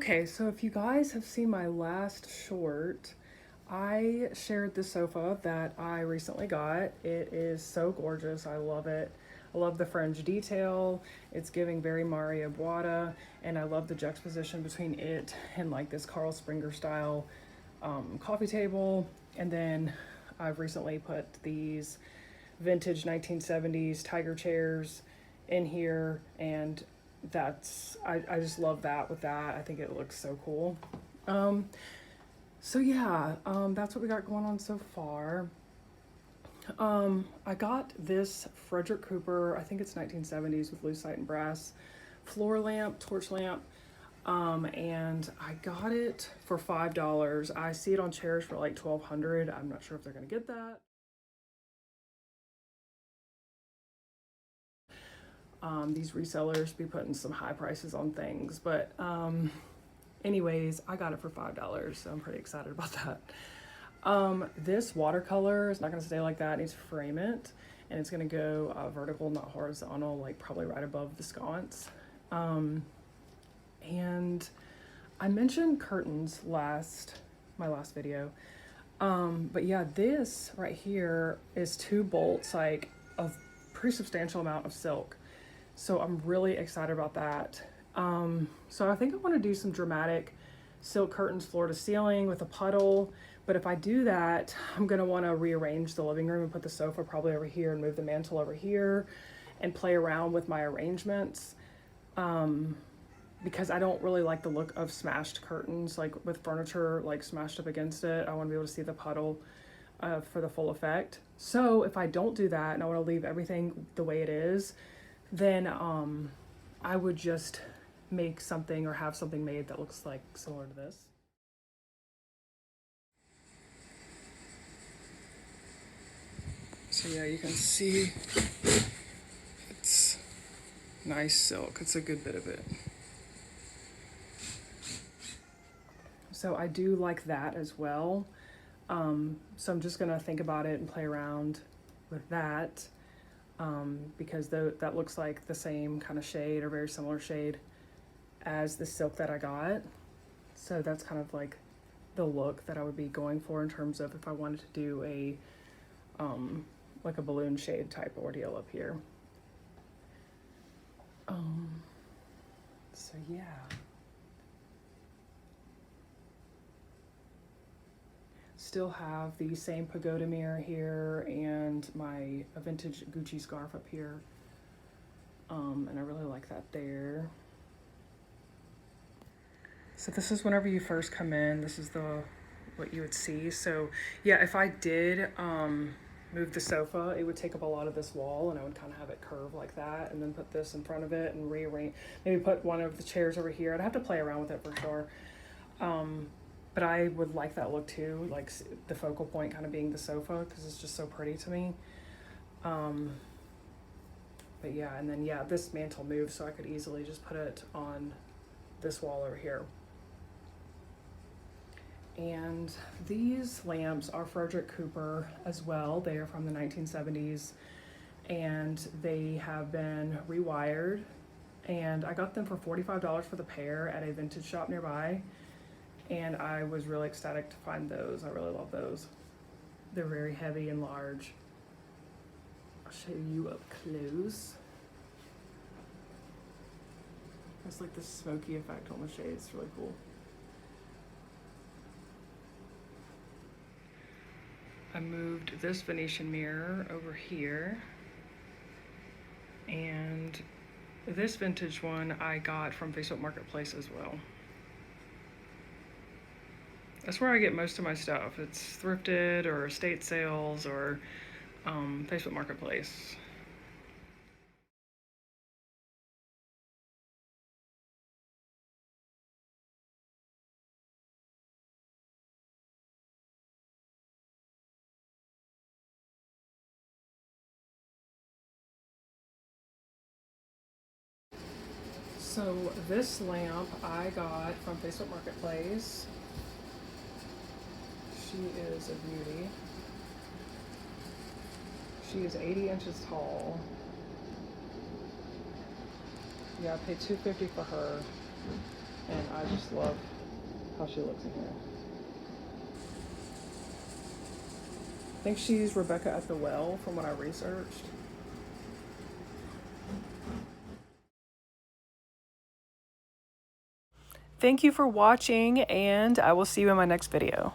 Okay, so if you guys have seen my last short, I shared the sofa that I recently got. It is so gorgeous. I love it. I love the fringe detail. It's giving very Mario Buatta, and I love the juxtaposition between it and like this Carl Springer style coffee table. And then I've recently put these vintage 1970s tiger chairs in here, and I just love that with that. I think it looks so cool. Um, so yeah, that's what we got going on so far. I got this Frederick Cooper, I think it's 1970s with lucite and brass floor lamp, torch lamp. And I got it for $5. I see it on chairs for like 1200. I'm not sure if they're gonna get that. These resellers be putting some high prices on things, but anyways, I got it for $5, so I'm pretty excited about that. This watercolor is not gonna stay like that. I need to frame it, and it's gonna go vertical, not horizontal, like probably right above the sconce. And I mentioned curtains my last video. But yeah, this right here is 2 bolts, like a pretty substantial amount of silk. So I'm really excited about that. So I think I want to do some dramatic silk curtains floor to ceiling with a puddle. But if I do that, I'm going to want to rearrange the living room and put the sofa probably over here and move the mantle over here and play around with my arrangements. Because I don't really like the look of smashed curtains, like with furniture like smashed up against it. I want to be able to see the puddle for the full effect. So if I don't do that and I want to leave everything the way it is, then I would just make something or have something made that looks like similar to this. So yeah, you can see it's nice silk. It's a good bit of it. So I do like that as well. So I'm just gonna think about it and play around with that. Because that looks like the same kind of shade or very similar shade as the silk that I got. So that's kind of like the look that I would be going for in terms of if I wanted to do a like a balloon shade type ordeal up here. So yeah. Still have the same pagoda mirror here and my vintage Gucci scarf up here. And I really like that there. So this is whenever you first come in, this is what you would see. So yeah, if I did move the sofa, it would take up a lot of this wall, and I would kind of have it curve like that, and then put this in front of it and rearrange, maybe put one of the chairs over here. I'd have to play around with it for sure. But I would like that look too, like the focal point kind of being the sofa, because it's just so pretty to me. But yeah, and then yeah, this mantle moves, so I could easily just put it on this wall over here. And these lamps are Frederick Cooper as well. They are from the 1970s, and they have been rewired. And I got them for $45 for the pair at a vintage shop nearby. And I was really ecstatic to find those. I really love those. They're very heavy and large. I'll show you up close. It's like this smoky effect on the shade. It's really cool. I moved this Venetian mirror over here. And this vintage one I got from Facebook Marketplace as well. That's where I get most of my stuff. It's thrifted or estate sales or Facebook Marketplace. So this lamp I got from Facebook Marketplace. She is a beauty. She is 80 inches tall. Yeah, I paid $250 for her, and I I just love how she looks in here. I think she's Rebecca at the Well from what I researched. Thank you for watching, and I will see you in my next video.